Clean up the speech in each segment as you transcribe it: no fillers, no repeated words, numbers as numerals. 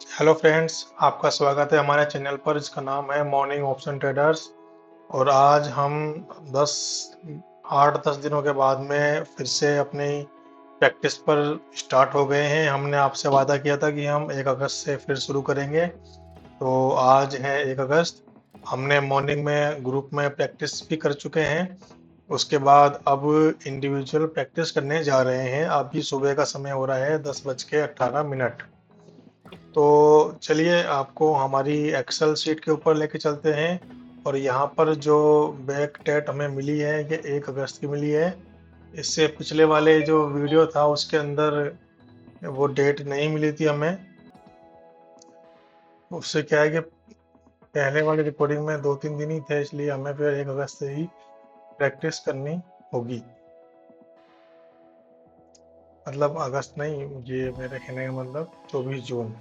Hello friends, आपका स्वागत है हमारे चैनल पर जिसका नाम है मॉर्निंग ऑप्शन ट्रेडर्स। और आज हम 10 8-10 दिनों के बाद में फिर से अपनी प्रैक्टिस पर स्टार्ट हो गए हैं। हमने आपसे वादा किया था कि हम 1 अगस्त से फिर शुरू करेंगे। तो आज है 1 अगस्त। हमने मॉर्निंग में ग्रुप में प्रैक्टिस भी कर चुके हैं। उसके बाद अब इंडिविजुअल प्रैक्टिस करने जा रहे हैं। अभी सुबह का समय हो रहा है 10:18। तो चलिए आपको हमारी एक्सेल शीट के ऊपर लेके चलते हैं। और यहाँ पर जो बैक डेट हमें मिली है ये 1 अगस्त की मिली है। इससे पिछले वाले जो वीडियो था उसके अंदर वो डेट नहीं मिली थी हमें। उससे क्या है कि पहले वाली रिकॉर्डिंग में 2-3 दिन ही थे, इसलिए हमें फिर 1 अगस्त से ही प्रैक्टिस करनी होगी। मतलब अगस्त नहीं, ये मेरे कहने का मतलब 24 जून।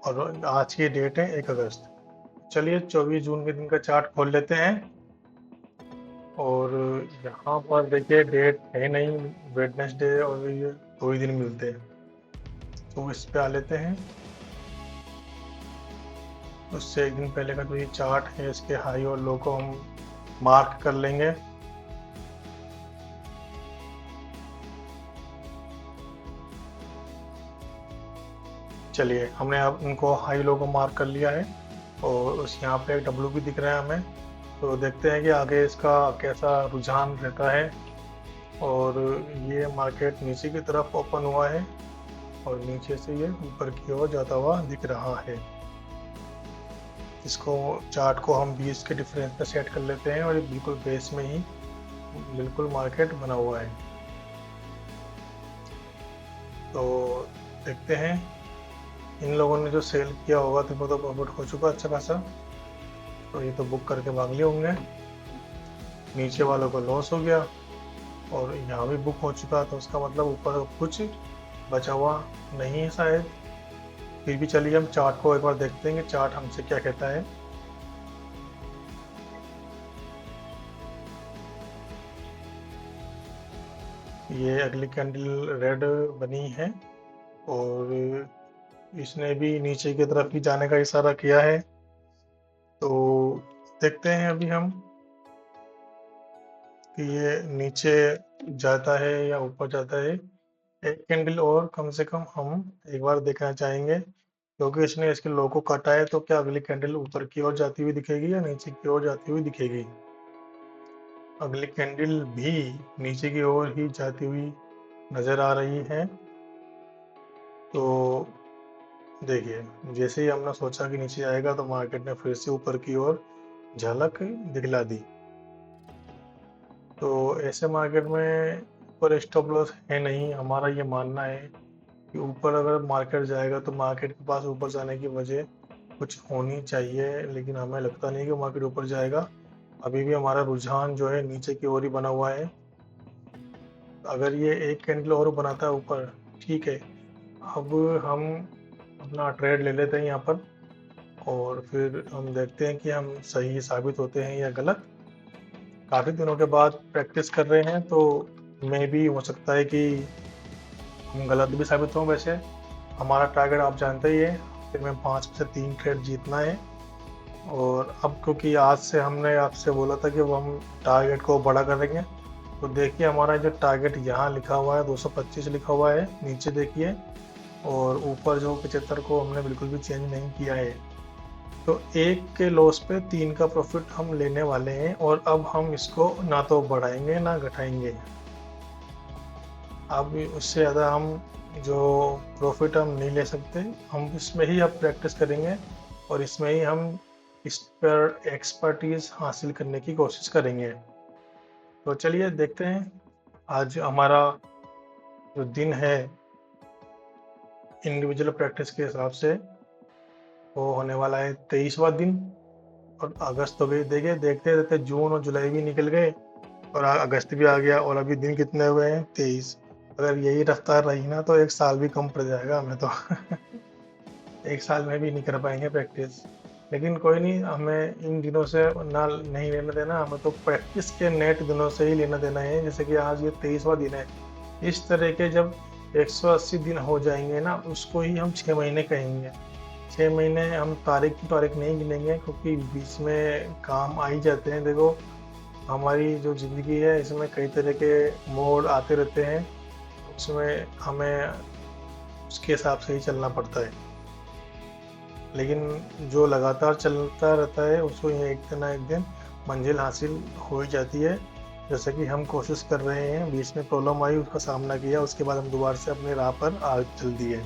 और आज की डेट है 1 अगस्त। चलिए 24 जून के दिन का चार्ट खोल लेते हैं। और यहाँ पर देखिए डेट है नहीं, वेडनेसडे और ये 2 ही दिन मिलते हैं। तो इस पे आ लेते हैं। उससे एक दिन पहले का जो ये चार्ट है इसके हाई और लो को हम मार्क कर लेंगे। चलिए हमने अब इनको हाई लो को मार्क कर लिया है। और उस यहाँ पे एक डब्ल्यू भी दिख रहा है हमें। तो देखते हैं कि आगे इसका कैसा रुझान रहता है। और ये मार्केट नीचे की तरफ ओपन हुआ है और नीचे से ये ऊपर की ओर जाता हुआ दिख रहा है। इसको चार्ट को हम 20 के डिफरेंस पे सेट कर लेते हैं और ये बिल्कुल बेस में ही बिल्कुल मार्केट बना हुआ है। तो देखते हैं इन लोगों ने जो सेल किया होगा तो तो प्रॉफिट हो चुका अच्छा खासा। तो ये तो बुक करके भाग लिए होंगे। नीचे वालों को लॉस हो गया और यहाँ भी बुक हो चुका, तो उसका मतलब ऊपर कुछ बचा हुआ नहीं है शायद। फिर भी चलिए हम चार्ट को एक बार देखते हैं कि चार्ट हमसे क्या कहता है। ये अगली कैंडल रेड बनी है और इसने भी नीचे की तरफ ही जाने का इशारा किया है। तो देखते हैं अभी हम कि ये नीचे जाता है या ऊपर जाता है। एक कैंडल और कम से कम हम एक बार देखना चाहेंगे, क्योंकि इसने इसके लो को काटा है। तो क्या अगली कैंडल ऊपर की ओर जाती हुई दिखेगी या नीचे की ओर जाती हुई दिखेगी? अगली कैंडल भी नीचे की ओर ही जाती हुई नजर आ रही है। तो देखिए जैसे ही हमने सोचा कि नीचे आएगा तो मार्केट ने फिर से ऊपर की ओर झलक दिखला दी। तो ऐसे मार्केट में ऊपर स्टॉप लॉस है नहीं। हमारा ये मानना है कि ऊपर अगर मार्केट जाएगा तो मार्केट के पास ऊपर जाने की वजह कुछ होनी चाहिए, लेकिन हमें लगता नहीं कि मार्केट ऊपर जाएगा। अभी भी हमारा रुझान जो है नीचे की ओर ही बना हुआ है। अगर ये एक कैंडल और बनाता है ऊपर, ठीक है। अब हम अपना ट्रेड ले लेते हैं यहाँ पर और फिर हम देखते हैं कि हम सही साबित होते हैं या गलत। काफ़ी दिनों के बाद प्रैक्टिस कर रहे हैं तो मे भी हो सकता है कि हम गलत भी साबित हों। वैसे हमारा टारगेट आप जानते ही है, फिर में 5 में से 3 ट्रेड जीतना है। और अब क्योंकि आज से हमने आपसे बोला था कि वो हम टारगेट को बड़ा करेंगे, तो देखिए हमारा जो टारगेट यहाँ लिखा हुआ है 225 लिखा हुआ है नीचे देखिए। और ऊपर जो 75 को हमने बिल्कुल भी चेंज नहीं किया है। तो एक के लॉस पे 3 का प्रॉफिट हम लेने वाले हैं और अब हम इसको ना तो बढ़ाएंगे ना घटाएंगे। अब उससे ज़्यादा हम जो प्रॉफिट हम नहीं ले सकते। हम इसमें ही अब प्रैक्टिस करेंगे और इसमें ही हम इस पर एक्सपर्टीज हासिल करने की कोशिश करेंगे। तो चलिए देखते हैं आज हमारा जो दिन है इंडिविजुअल प्रैक्टिस के हिसाब से वो होने वाला है 23वां दिन। और अगस्त तो गई, देखिए देखते देखते जून और जुलाई भी निकल गए और अगस्त भी आ गया और अभी दिन कितने हुए हैं 23। अगर यही रफ्तार रही ना तो 1 साल भी कम पड़ जाएगा हमें तो। 1 साल में भी नहीं कर पाएंगे प्रैक्टिस। लेकिन कोई नहीं, हमें इन दिनों से ना नहीं लेना देना। हमें तो प्रैक्टिस के नेट दिनों से ही लेना देना है। जैसे कि आज ये 23वां दिन है। इस तरह के जब 180 दिन हो जाएंगे ना, उसको ही हम 6 महीने कहेंगे। 6 महीने हम तारीख की तारीख नहीं गिनेंगे, क्योंकि बीच में काम आ ही जाते हैं। देखो, हमारी जो ज़िंदगी है इसमें कई तरह के मोड़ आते रहते हैं, उसमें हमें उसके हिसाब से ही चलना पड़ता है। लेकिन जो लगातार चलता रहता है उसको एक ना एक दिन मंजिल हासिल हो ही जाती है। जैसे कि हम कोशिश कर रहे हैं, बीच में प्रॉब्लम आई, उसका सामना किया, उसके बाद हम दोबारा से अपनी राह पर आगे चल दिए।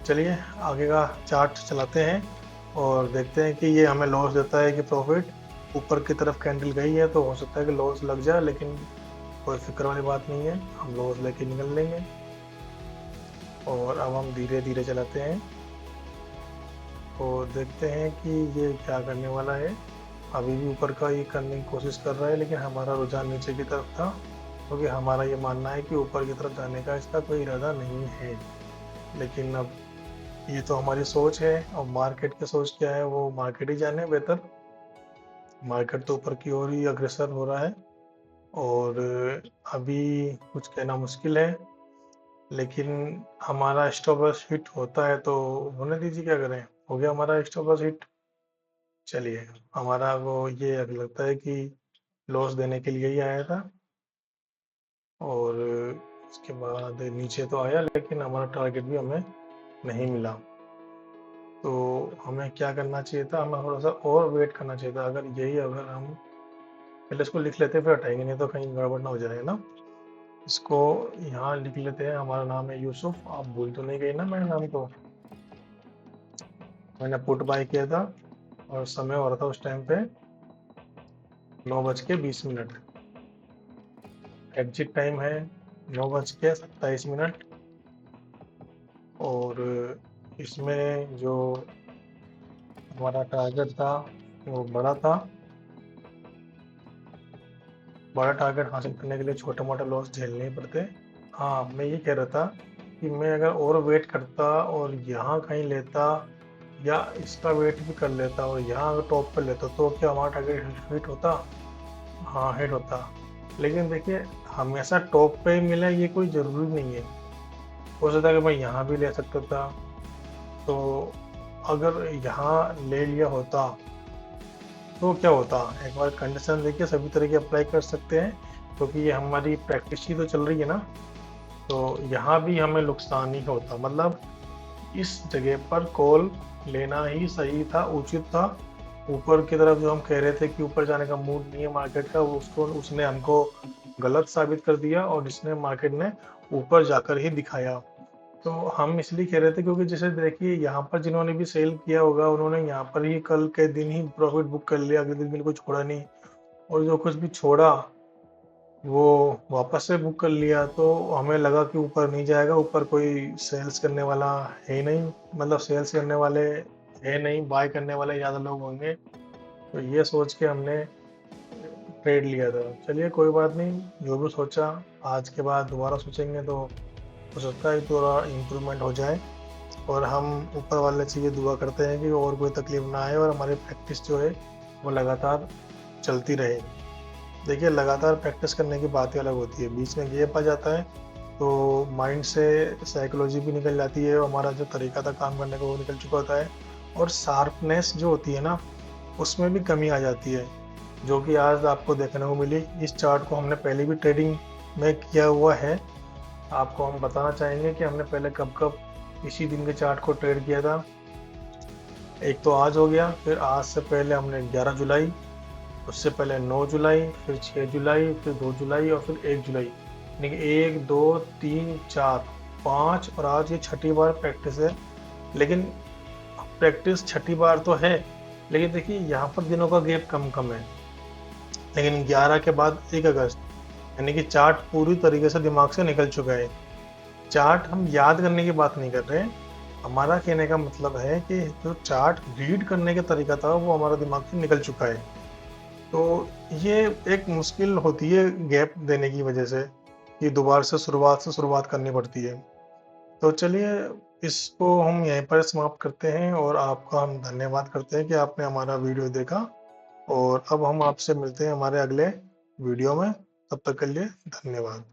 चलिए आगे का चार्ट चलाते हैं और देखते हैं कि ये हमें लॉस देता है कि प्रॉफिट। ऊपर की तरफ कैंडल गई है तो हो सकता है कि लॉस लग जाए, लेकिन कोई फिक्र वाली बात नहीं है, हम लॉस लेके निकल लेंगे। और अब हम धीरे धीरे चलाते हैं और देखते हैं कि ये क्या करने वाला है। अभी भी ऊपर का ये करने की कोशिश कर रहा है, लेकिन हमारा रुझान नीचे की तरफ था, क्योंकि हमारा ये मानना है कि ऊपर की तरफ जाने का इसका कोई इरादा नहीं है। लेकिन अब ये तो हमारी सोच है, और मार्केट की सोच क्या है वो मार्केट ही जाने बेहतर। मार्केट तो ऊपर की ओर ही अग्रसर हो रहा है, और अभी कुछ कहना मुश्किल है। लेकिन हमारा स्टॉप लॉस हिट होता है तो होने दीजिए, क्या करें। हो गया हमारा स्टॉप लॉस हिट। चलिए, हमारा वो ये अब लगता है कि लॉस देने के लिए ही आया था, और उसके बाद नीचे तो आया, लेकिन हमारा टारगेट भी हमें नहीं मिला। तो हमें क्या करना चाहिए था, हमें थोड़ा सा और वेट करना चाहिए था। अगर हम पहले इसको लिख लेते फिर हटाएंगे, नहीं तो कहीं गड़बड़ ना हो जाए ना। इसको यहाँ लिख लेते हैं, हमारा नाम है यूसुफ। आप भूल तो नहीं गए ना मेरे नाम को। मैंने पुट बाय किया था और समय हो रहा था उस टाइम पे 9:20। एग्जिट टाइम है 9:27। और इसमें जो हमारा टारगेट था वो बड़ा था। बड़ा टारगेट हासिल करने के लिए छोटे मोटे लॉस झेलने ही पड़ते। हाँ, मैं ये कह रहा था कि मैं अगर और वेट करता और यहाँ कहीं लेता, या इसका वेट भी कर लेता और यहाँ अगर टॉप पर लेता, तो क्या हमारा टारगेट हिट होता? हाँ, हिट होता। लेकिन देखिए, हमेशा टॉप पे ही मिले ये कोई ज़रूरी नहीं है। हो सकता है कि मैं यहाँ भी ले सकता था। तो अगर यहाँ ले लिया होता तो क्या होता, एक बार कंडीशन देखिए, सभी तरह के अप्लाई कर सकते हैं, क्योंकि ये हमारी प्रैक्टिस ही तो चल रही है ना। तो यहाँ भी हमें नुकसान ही होता, मतलब इस जगह पर कॉल लेना ही सही था, उचित था। ऊपर की तरफ जो हम कह रहे थे कि ऊपर जाने का मूड नहीं है मार्केट का, उसने हमको गलत साबित कर दिया, और इसने मार्केट ने ऊपर जाकर ही दिखाया। तो हम इसलिए कह रहे थे क्योंकि जैसे देखिए, यहाँ पर जिन्होंने भी सेल किया होगा उन्होंने यहाँ पर ही कल के दिन ही प्रॉफिट बुक कर लिया, अगले दिन बिल्कुल छोड़ा नहीं। और जो कुछ भी छोड़ा वो वापस से बुक कर लिया। तो हमें लगा कि ऊपर नहीं जाएगा, ऊपर कोई सेल्स करने वाला है नहीं, मतलब सेल्स करने वाले है नहीं, बाय करने वाले ज़्यादा लोग होंगे। तो ये सोच के हमने ट्रेड लिया था। चलिए कोई बात नहीं, जो भी सोचा, आज के बाद दोबारा सोचेंगे तो हो सकता है थोड़ा इम्प्रूवमेंट हो जाए। और हम ऊपर वाले से ये दुआ करते हैं कि और कोई तकलीफ ना आए, और हमारी प्रैक्टिस जो है वो लगातार चलती रहे। देखिए, लगातार प्रैक्टिस करने की बात ही अलग होती है, बीच में गैप आ जाता है तो माइंड से साइकोलॉजी भी निकल जाती है, हमारा जो तरीका था काम करने का वो निकल चुका होता है, और शार्पनेस जो होती है ना, उसमें भी कमी आ जाती है, जो कि आज आपको देखने को मिली। इस चार्ट को हमने पहले भी ट्रेडिंग में किया हुआ है। आपको हम बताना चाहेंगे कि हमने पहले कब कब इसी दिन के चार्ट को ट्रेड किया था। एक तो आज हो गया, फिर आज से पहले हमने 11 जुलाई, उससे पहले 9 जुलाई, फिर 6 जुलाई, फिर 2 जुलाई, और फिर 1 जुलाई। यानी कि 1 2 3 4 5, और आज ये छठी बार प्रैक्टिस है। लेकिन प्रैक्टिस छठी बार तो है, लेकिन देखिए यहाँ पर दिनों का गैप कम कम है। लेकिन 11 के बाद 1 अगस्त, यानी कि चार्ट पूरी तरीके से दिमाग से निकल चुका है। चार्ट हम याद करने की बात नहीं कर रहे हैं, हमारा कहने का मतलब है कि जो चार्ट रीड करने का तरीका था वो हमारा दिमाग से निकल चुका है। तो ये एक मुश्किल होती है गैप देने की वजह से, कि दोबारा से शुरुआत करनी पड़ती है। तो चलिए, इसको हम यहीं पर समाप्त करते हैं, और आपका हम धन्यवाद करते हैं कि आपने हमारा वीडियो देखा। और अब हम आपसे मिलते हैं हमारे अगले वीडियो में। तब तक के लिए धन्यवाद।